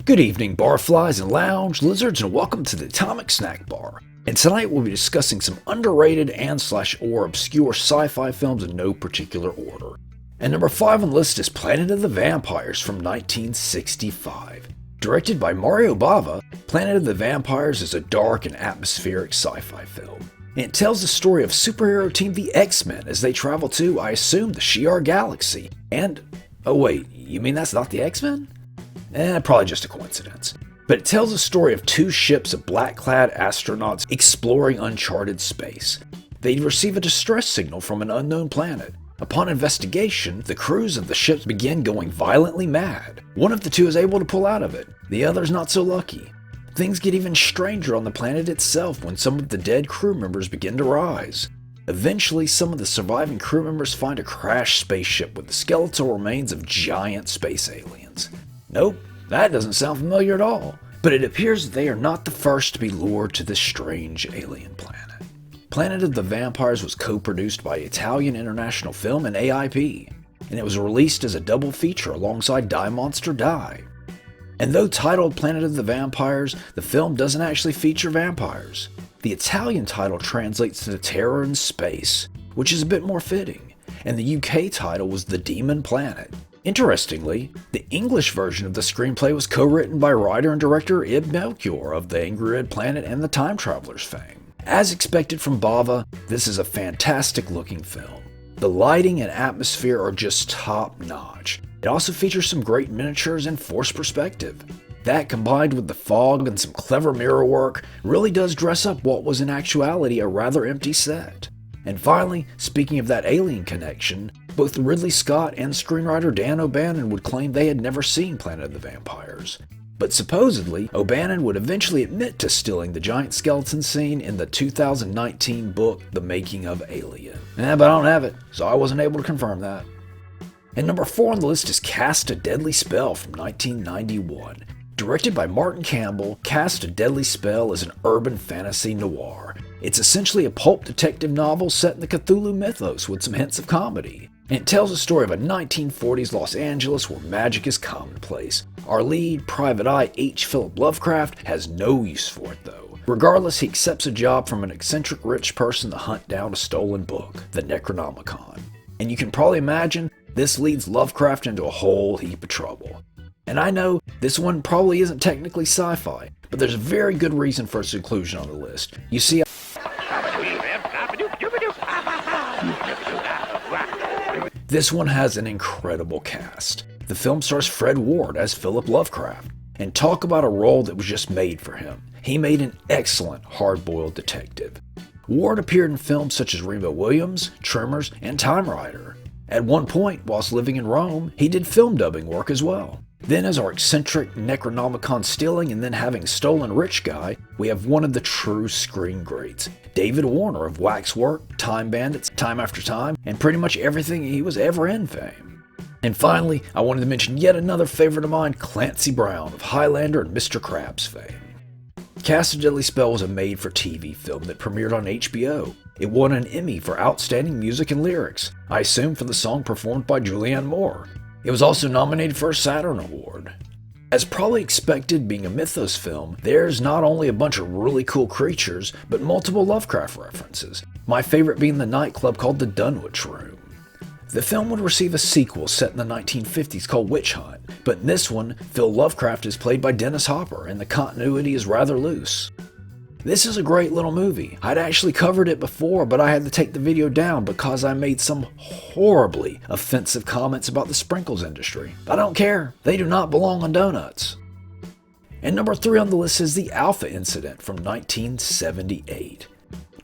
Good evening, barflies and lounge lizards, and welcome to the Atomic Snack Bar. And tonight we'll be discussing some underrated and/or obscure sci-fi films in no particular order. And number 5 on the list is Planet of the Vampires from 1965. Directed by Mario Bava, Planet of the Vampires is a dark and atmospheric sci-fi film. And it tells the story of superhero team the X-Men as they travel to, I assume, the Shi'ar Galaxy. And, oh wait, you mean that's not the X-Men? Probably just a coincidence. But it tells the story of 2 ships of black-clad astronauts exploring uncharted space. They receive a distress signal from an unknown planet. Upon investigation, the crews of the ships begin going violently mad. One of the 2 is able to pull out of it, the other's not so lucky. Things get even stranger on the planet itself when some of the dead crew members begin to rise. Eventually, some of the surviving crew members find a crashed spaceship with the skeletal remains of giant space aliens. Nope, that doesn't sound familiar at all. But it appears that they are not the first to be lured to this strange alien planet. Planet of the Vampires was co-produced by Italian International Film and AIP, and it was released as a double feature alongside Die Monster Die. And though titled Planet of the Vampires, the film doesn't actually feature vampires. The Italian title translates to Terror in Space, which is a bit more fitting, and the UK title was The Demon Planet. Interestingly, the English version of the screenplay was co-written by writer and director Ib Melchior of the Angry Red Planet and the Time Travelers fame. As expected from Bava, this is a fantastic looking film. The lighting and atmosphere are just top notch. It also features some great miniatures and forced perspective. That, combined with the fog and some clever mirror work, really does dress up what was in actuality a rather empty set. And finally, speaking of that alien connection, both Ridley Scott and screenwriter Dan O'Bannon would claim they had never seen Planet of the Vampires. But supposedly, O'Bannon would eventually admit to stealing the giant skeleton scene in the 2019 book The Making of Alien. But I don't have it, so I wasn't able to confirm that. And number 4 on the list is Cast a Deadly Spell from 1991. Directed by Martin Campbell, Cast a Deadly Spell is an urban fantasy noir. It's essentially a pulp detective novel set in the Cthulhu mythos with some hints of comedy. And it tells the story of a 1940s Los Angeles where magic is commonplace. Our lead, Private Eye H. Philip Lovecraft, has no use for it though. Regardless, he accepts a job from an eccentric rich person to hunt down a stolen book, the Necronomicon. And you can probably imagine, this leads Lovecraft into a whole heap of trouble. And I know, this one probably isn't technically sci-fi, but there's a very good reason for its inclusion on the list. You see, this one has an incredible cast. The film stars Fred Ward as Philip Lovecraft, and talk about a role that was just made for him. He made an excellent hard-boiled detective. Ward appeared in films such as Remo Williams, Tremors, and Time Rider. At one point, whilst living in Rome, he did film dubbing work as well. Then as our eccentric Necronomicon stealing and then having stolen rich guy, we have one of the true screen greats, David Warner of Waxwork, Time Bandits, Time After Time, and pretty much everything he was ever in fame. And finally, I wanted to mention yet another favorite of mine, Clancy Brown of Highlander and Mr. Krabs fame. Cast a Deadly Spell was a made-for-TV film that premiered on HBO. It won an Emmy for Outstanding Music and Lyrics, I assume for the song performed by Julianne Moore. It was also nominated for a Saturn Award. As probably expected, being a mythos film, there's not only a bunch of really cool creatures, but multiple Lovecraft references, my favorite being the nightclub called the Dunwich Room. The film would receive a sequel set in the 1950s called Witch Hunt, but in this one, Phil Lovecraft is played by Dennis Hopper and the continuity is rather loose. This is a great little movie. I'd actually covered it before, but I had to take the video down because I made some horribly offensive comments about the sprinkles industry. I don't care. They do not belong on donuts. And number 3 on the list is The Alpha Incident from 1978.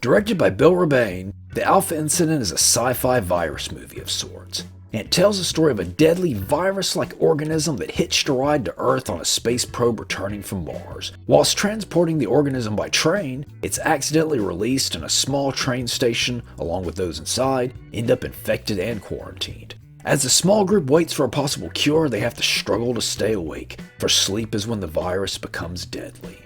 Directed by Bill Rebane, The Alpha Incident is a sci-fi virus movie of sorts. And it tells the story of a deadly virus-like organism that hitched a ride to Earth on a space probe returning from Mars. Whilst transporting the organism by train, it's accidentally released and a small train station, along with those inside, end up infected and quarantined. As the small group waits for a possible cure, they have to struggle to stay awake, for sleep is when the virus becomes deadly.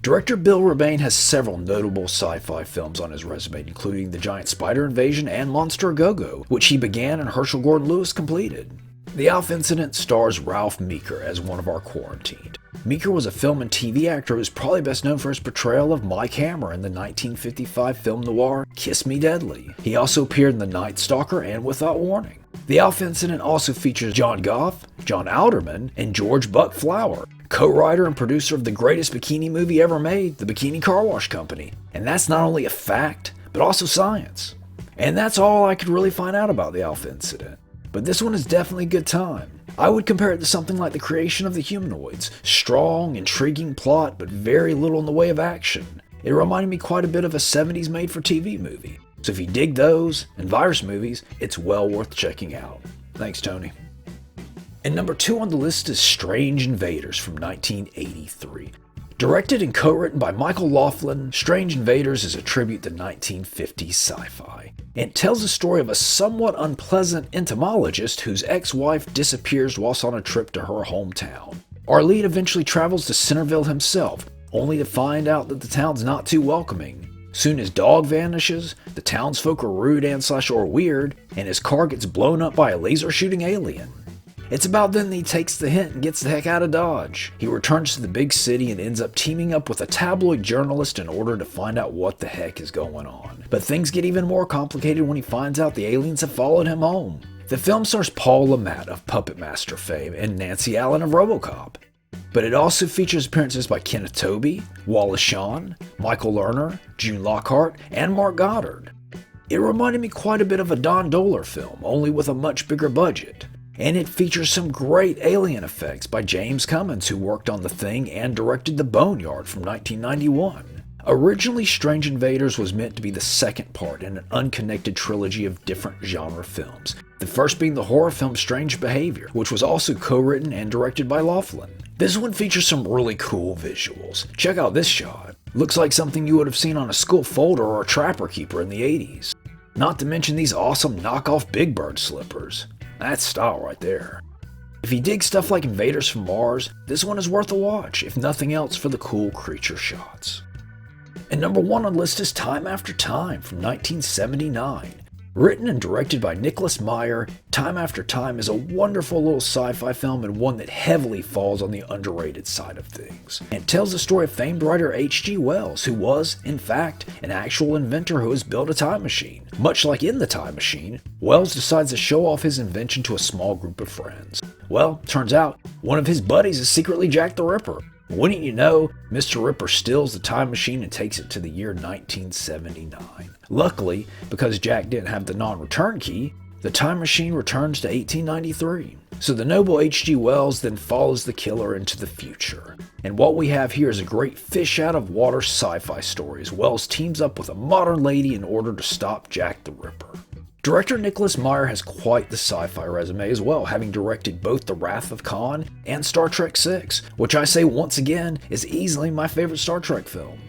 Director Bill Rebane has several notable sci-fi films on his resume, including The Giant Spider Invasion and Monster Go-Go, which he began and Herschel Gordon Lewis completed. The Alpha Incident stars Ralph Meeker as one of our quarantined. Meeker was a film and TV actor who is probably best known for his portrayal of Mike Hammer in the 1955 film noir Kiss Me Deadly. He also appeared in The Night Stalker and Without Warning. The Alf Incident also features John Goff, John Alderman, and George Buck Flower, co-writer and producer of the greatest bikini movie ever made, The Bikini Car Wash Company. And that's not only a fact, but also science. And that's all I could really find out about the Alf Incident. But this one is definitely a good time. I would compare it to something like The Creation of the Humanoids. Strong, intriguing plot, but very little in the way of action. It reminded me quite a bit of a 70s made-for-TV movie. So if you dig those and virus movies, it's well worth checking out. Thanks, Tony. And number 2 on the list is Strange Invaders from 1983. Directed and co-written by Michael Laughlin, Strange Invaders is a tribute to 1950s sci-fi. It tells the story of a somewhat unpleasant entomologist whose ex-wife disappears whilst on a trip to her hometown. Our lead eventually travels to Centerville himself, only to find out that the town's not too welcoming. Soon his dog vanishes, the townsfolk are rude and/or weird, and his car gets blown up by a laser-shooting alien. It's about then that he takes the hint and gets the heck out of Dodge. He returns to the big city and ends up teaming up with a tabloid journalist in order to find out what the heck is going on. But things get even more complicated when he finds out the aliens have followed him home. The film stars Paul Le Mat of Puppet Master fame and Nancy Allen of RoboCop. But it also features appearances by Kenneth Tobey, Wallace Shawn, Michael Lerner, June Lockhart, and Mark Goddard. It reminded me quite a bit of a Don Dohler film, only with a much bigger budget. And it features some great alien effects by James Cummins, who worked on The Thing and directed The Boneyard from 1991. Originally, Strange Invaders was meant to be the second part in an unconnected trilogy of different genre films, the first being the horror film Strange Behavior, which was also co-written and directed by Laughlin. This one features some really cool visuals. Check out this shot. Looks like something you would have seen on a school folder or a Trapper Keeper in the 80s. Not to mention these awesome knockoff Big Bird slippers. That's style right there. If you dig stuff like Invaders from Mars, this one is worth a watch, if nothing else for the cool creature shots. And number 1 on the list is Time After Time from 1979. Written and directed by Nicholas Meyer, Time After Time is a wonderful little sci-fi film and one that heavily falls on the underrated side of things. And tells the story of famed writer H.G. Wells, who was, in fact, an actual inventor who has built a time machine. Much like in The Time Machine, Wells decides to show off his invention to a small group of friends. Well, turns out, one of his buddies is secretly Jack the Ripper. Wouldn't you know, Mr. Ripper steals the time machine and takes it to the year 1979. Luckily, because Jack didn't have the non-return key, the time machine returns to 1893. So the noble H.G. Wells then follows the killer into the future. And what we have here is a great fish-out-of-water sci-fi story as Wells teams up with a modern lady in order to stop Jack the Ripper. Director Nicholas Meyer has quite the sci-fi resume as well, having directed both The Wrath of Khan and Star Trek VI, which I say once again is easily my favorite Star Trek film.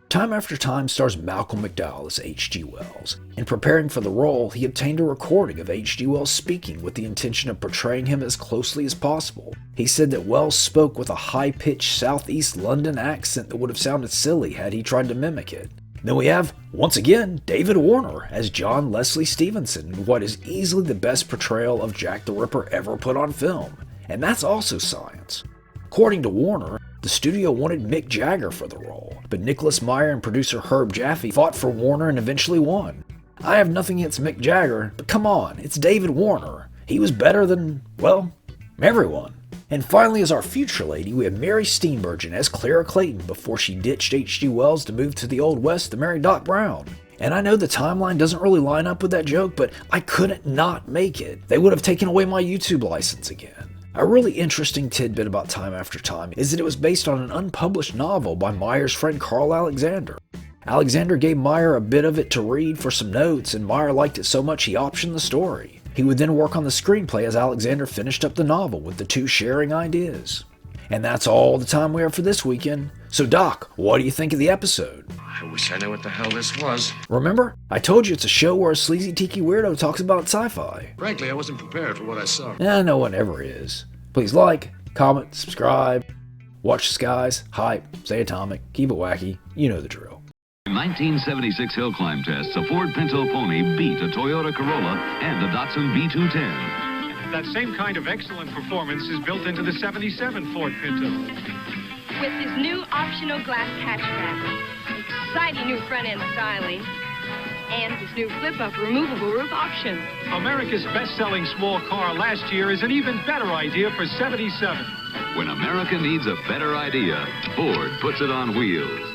Time After Time stars Malcolm McDowell as H.G. Wells. In preparing for the role, he obtained a recording of H.G. Wells speaking with the intention of portraying him as closely as possible. He said that Wells spoke with a high-pitched Southeast London accent that would have sounded silly had he tried to mimic it. Then we have, once again, David Warner as John Leslie Stevenson in what is easily the best portrayal of Jack the Ripper ever put on film. And that's also science. According to Warner, the studio wanted Mick Jagger for the role, but Nicholas Meyer and producer Herb Jaffe fought for Warner and eventually won. I have nothing against Mick Jagger, but come on, it's David Warner. He was better than, well, everyone. And finally, as our future lady, we have Mary Steenburgen as Clara Clayton before she ditched H.G. Wells to move to the Old West to marry Doc Brown. And I know the timeline doesn't really line up with that joke, but I couldn't not make it. They would have taken away my YouTube license again. A really interesting tidbit about Time After Time is that it was based on an unpublished novel by Meyer's friend Carl Alexander. Alexander gave Meyer a bit of it to read for some notes, and Meyer liked it so much he optioned the story. He would then work on the screenplay as Alexander finished up the novel, with the two sharing ideas. And that's all the time we have for this weekend. So Doc, what do you think of the episode? I wish I knew what the hell this was. Remember? I told you it's a show where a sleazy tiki weirdo talks about sci-fi. Frankly, I wasn't prepared for what I saw. No one ever is. Please like, comment, subscribe, watch the skies, hype, say atomic, keep it wacky, you know the drill. In 1976 hill climb tests, a Ford Pinto Pony beat a Toyota Corolla and a Datsun B210. That same kind of excellent performance is built into the 77 Ford Pinto. with this new optional glass hatchback, exciting new front-end styling, and this new flip-up removable roof option. America's best-selling small car last year is an even better idea for 77. When America needs a better idea, Ford puts it on wheels.